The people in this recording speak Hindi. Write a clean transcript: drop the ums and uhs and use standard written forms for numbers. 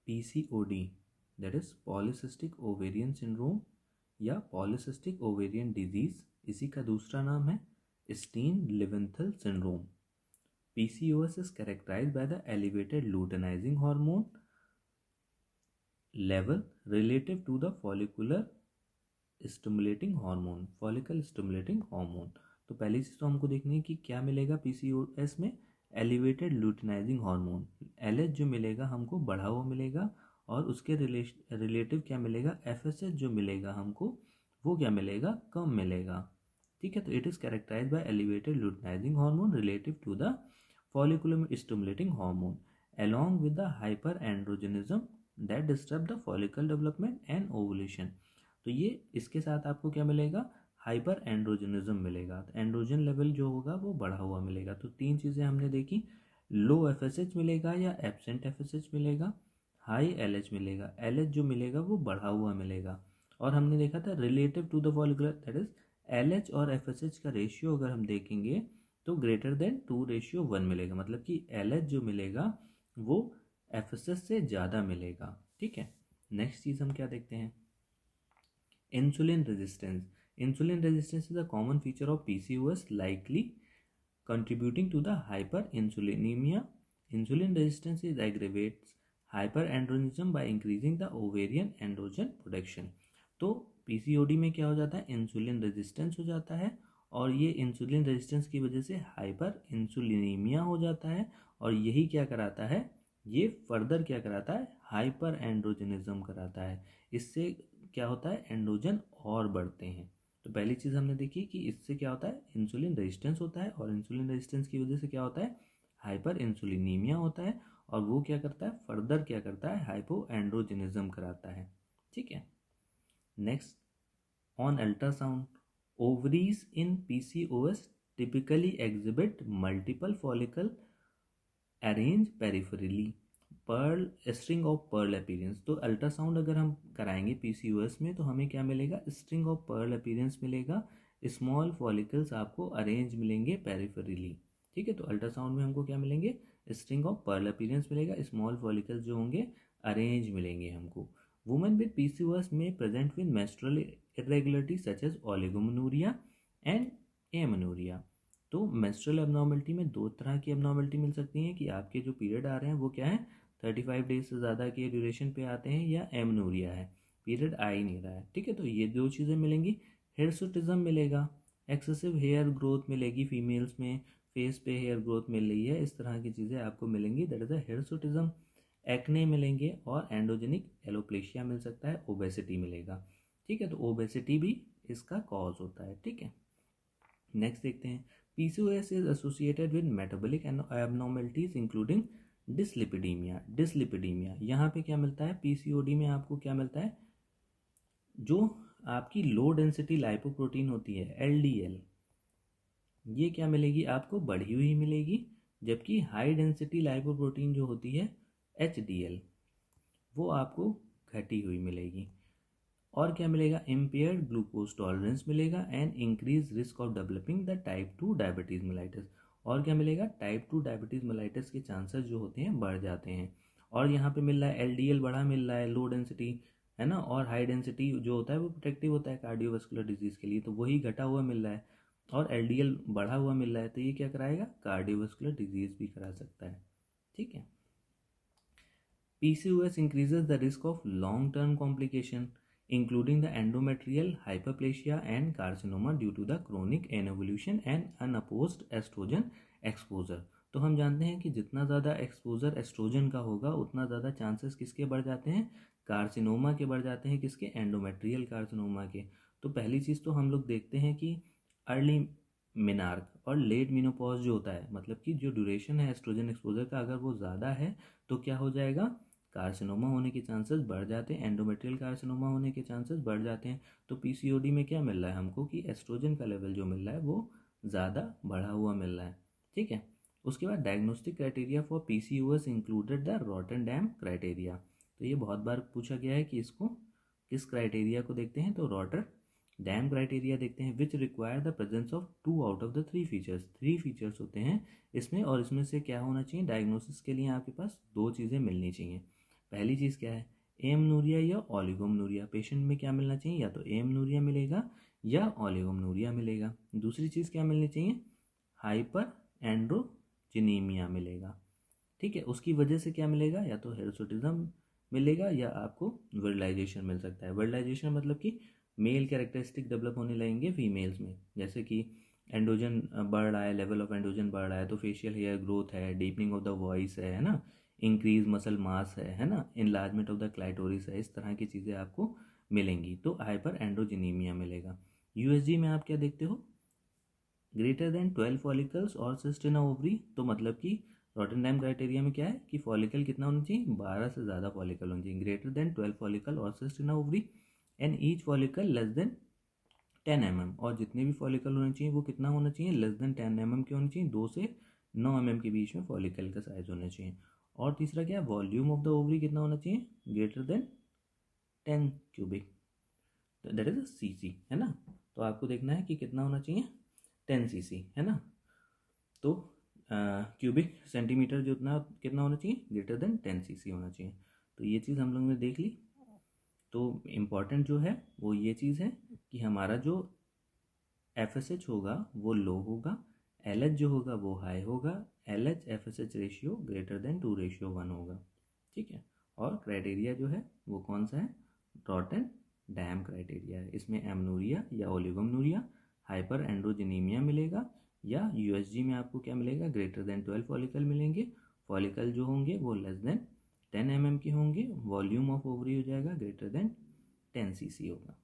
PCOD, that is polycystic ovarian syndrome या पॉलीसिस्टिक ओवेरियन डिजीज, इसी का दूसरा नाम है Stein Leventhal syndrome. PCOS is characterized by the elevated luteinizing hormone level relative to the follicular stimulating hormone, follicle stimulating hormone। तो पहली चीज़ तो हमको देखनी है कि क्या मिलेगा PCOS में, एलिवेटेड लूटिनाइजिंग हार्मोन, LH जो मिलेगा हमको बढ़ा हुआ मिलेगा, और उसके रिलेटिव क्या मिलेगा, FSH जो मिलेगा हमको वो क्या मिलेगा, कम मिलेगा। ठीक है, तो it is characterized by elevated luteinizing hormone relative to the follicular stimulating hormone along with the hyperandrogenism that disturb the follicle development and ovulation। तो ये इसके साथ आपको क्या मिलेगा, हाइपर एंड्रोजनिज्म मिलेगा, तो एंड्रोजन लेवल जो होगा वो बढ़ा हुआ मिलेगा। तो तीन चीज़ें हमने देखी, लो FSH मिलेगा या एब्सेंट FSH मिलेगा, हाई LH मिलेगा, LH जो मिलेगा वो बढ़ा हुआ मिलेगा, और हमने देखा था relative to the follicular, that is LH और FSH का रेशियो अगर हम देखेंगे तो ग्रेटर देन 2:1 मिलेगा, मतलब कि LH जो मिलेगा वो FSH से ज़्यादा मिलेगा। ठीक है, नेक्स्ट चीज़ हम क्या देखते हैं, insulin resistance. Insulin resistance is a common feature of PCOS likely contributing to the hyperinsulinemia। Insulin resistance is aggravates hyperandrogenism by increasing the ovarian androgen production। तो PCOD में क्या हो जाता है, इंसुलिन रेजिस्टेंस हो जाता है, और ये इंसुलिन रेजिस्टेंस की वजह से हाइपर इंसुलिनीमिया हो जाता है, और यही क्या कराता है, ये फर्दर क्या कराता है, हाइपर एंड्रोजनिज्म कराता है। इससे क्या होता है, एंड्रोजन और बढ़ते हैं। तो पहली चीज़ हमने देखी कि इससे क्या होता है, इंसुलिन रेजिस्टेंस होता है, और इंसुलिन रेजिस्टेंस की वजह से क्या होता है, हाइपर इंसुलिनीमिया होता है, और वो क्या करता है, फर्दर क्या करता है, हाइपो एंड्रोजनिज्म कराता है। ठीक है, next on ultrasound, ovaries in PCOS typically exhibit multiple follicle arranged peripherally, pearl string of pearl appearance। तो अल्ट्रासाउंड अगर हम कराएंगे PCOS में तो हमें क्या मिलेगा, स्ट्रिंग ऑफ पर्ल अपीयरेंस मिलेगा, स्मॉल फॉलिकल्स आपको अरेंज मिलेंगे पेरिफेरली। ठीक है, तो अल्ट्रासाउंड में हमको क्या मिलेंगे, स्ट्रिंग ऑफ पर्ल अपीयरेंस मिलेगा, स्मॉल फॉलिकल्स जो होंगे अरेंज मिलेंगे हमको। वुमेन विद PCOS में present with menstrual irregularities such as oligomenorrhoea and amenorrhoea. तो मेंस्ट्रुअल एबनॉर्मलिटी में दो तरह की एबनॉर्मलिटी मिल सकती हैं, कि आपके जो पीरियड आ रहे हैं वो क्या है, 35 डेज से ज़्यादा के ड्यूरेशन पे आते हैं, या एमेनोरिया है, पीरियड आ ही नहीं रहा है। ठीक है, तो ये दो चीज़ें मिलेंगी। हिर्सुटिज्म मिलेगा, एक्सेसिव हेयर ग्रोथ मिलेगी फीमेल्स में, फेस पे हेयर ग्रोथ मिल रही है, इस तरह की चीज़ें आपको मिलेंगी, that is a hirsutism. Acne मिलेंगे, और एंडोजेनिक एलोप्लेशिया मिल सकता है, ओबेसिटी मिलेगा। ठीक है, तो ओबेसिटी भी इसका कॉज होता है। ठीक है, नेक्स्ट देखते हैं, PCOS is associated with metabolic abnormalities including dyslipidaemia. Dyslipidaemia यहाँ पे क्या मिलता है, PCOD में आपको क्या मिलता है, जो आपकी लो डेंसिटी लाइपोप्रोटीन होती है LDL, ये क्या मिलेगी आपको, बढ़ी हुई मिलेगी, जबकि हाई डेंसिटी लाइपोप्रोटीन जो होती है HDL वो आपको घटी हुई मिलेगी। और क्या मिलेगा, इम्पेयर्ड ग्लूकोज टॉलरेंस मिलेगा, and increase risk of developing the type 2 diabetes mellitus. और क्या मिलेगा, टाइप 2 डायबिटीज मेलाइटिस के चांसेस जो होते हैं बढ़ जाते हैं। और यहाँ पे मिल रहा है LDL बढ़ा मिल रहा है, लो डेंसिटी है ना, और हाई डेंसिटी जो होता है वो प्रोटेक्टिव होता है कार्डियोवास्कुलर डिजीज के लिए, तो वही घटा हुआ मिल रहा है, और LDL बढ़ा हुआ मिल रहा है, तो ये क्या कराएगा, कार्डियोवास्कुलर डिजीज भी करा सकता है। ठीक है, PCOS increases the risk of long-term complication including the endometrial hyperplasia and carcinoma due to the chronic anevolution and unopposed estrogen exposure। तो हम जानते हैं कि जितना ज़्यादा एक्सपोजर एस्ट्रोजन का होगा उतना ज़्यादा चांसेस किसके बढ़ जाते हैं, कार्सिनोमा के बढ़ जाते हैं, किसके, एंडोमेट्रियल कार्सिनोमा के। तो पहली चीज़ तो हम लोग देखते हैं कि अर्ली मिनार्क और लेट मिनोपॉज जो होता है, मतलब कि जो ड्यूरेशन है एस्ट्रोजन एक्सपोजर का अगर वो ज़्यादा है तो क्या हो जाएगा, कार्सिनोमा होने के चांसेस बढ़ जाते हैं, एंडोमेट्रियल कार्सिनोमा होने के चांसेस बढ़ जाते हैं। तो PCOD में क्या मिल रहा है हमको कि एस्ट्रोजन का लेवल जो मिल रहा है वो ज़्यादा बढ़ा हुआ मिल रहा है। ठीक है, उसके बाद diagnostic criteria for PCOS included the Rotterdam criteria. तो ये बहुत बार पूछा गया है कि इसको किस क्राइटेरिया को देखते हैं, तो रॉटरडैम क्राइटेरिया देखते हैं, which require the presence of 2 out of the 3 features. 3 features होते हैं इसमें, और इसमें से क्या होना चाहिए, डायग्नोसिस के लिए आपके पास 2 चीज़ें मिलनी चाहिए। पहली चीज़ क्या है, एमनूरिया या ओलिगोमनूरिया। पेशेंट में क्या मिलना चाहिए, या तो एमनूरिया मिलेगा या ओलिगोमनूरिया मिलेगा। दूसरी चीज़ क्या मिलनी चाहिए, हाइपर एंड्रोजिनीमिया मिलेगा। ठीक है, उसकी वजह से क्या मिलेगा, या तो हिरसुटिज्म मिलेगा या आपको वर्लाइजेशन मिल सकता है। वर्लाइजेशन मतलब कि मेल कैरेक्टरिस्टिक डेवलप होने लगेंगे फीमेल्स में, जैसे कि एंड्रोजन बढ़ रहा है, लेवल ऑफ एंड्रोजन बढ़ रहा है, तो फेशियल हेयर ग्रोथ है, डीपनिंग ऑफ द वॉइस है ना, इंक्रीज मसल मास है ना, इनलार्जमेंट ऑफ द क्लाइटोरिस है, इस तरह की चीज़ें आपको मिलेंगी, तो हाइपर एंड्रोजिनीमिया मिलेगा। यूएसजी में आप क्या देखते हो, ग्रेटर देन 12 फॉलिकल्स और सिस्ट इन ओवरी, तो मतलब कि रॉटरडैम क्राइटेरिया में क्या है कि फॉलिकल कितना होना चाहिए, 12 से ज़्यादा फॉलिकल होना चाहिए, ग्रेटर देन 12 फॉलिकल और cyst in ovary, and each follicle less than 10 mm, और जितने भी फॉलिकल होने चाहिए वो कितना होना चाहिए, लेस देन 10 mm के होने चाहिए, 2 से 9 mm के बीच में फॉलिकल का साइज होना चाहिए। और तीसरा क्या है, वॉल्यूम ऑफ द ओवरी कितना होना चाहिए, greater than 10 cubic, that is CC, है ना। तो आपको देखना है कि कितना होना चाहिए, 10 cc, है ना। तो क्यूबिक सेंटीमीटर जो उतना कितना होना चाहिए, ग्रेटर देन 10 cc होना चाहिए। तो ये चीज़ हम लोग ने देख ली। तो इम्पॉर्टेंट जो है वो ये चीज़ है कि हमारा जो FSH होगा वो लो होगा, LH जो होगा वो हाई होगा, LH FSH ratio greater than 2:1 होगा। ठीक है, और क्राइटेरिया जो है वो कौन सा है, रॉटरडैम क्राइटेरिया है। इसमें एमनूरिया या ओलिगोमनूरिया, हाइपर एंड्रोजिनीमिया मिलेगा, या यूएसजी में आपको क्या मिलेगा, ग्रेटर देन 12 फॉलिकल मिलेंगे, फॉलिकल जो होंगे वो लेस देन 10 mm के होंगे, वॉल्यूम ऑफ ओवरी हो जाएगा ग्रेटर देन 10 cc होगा।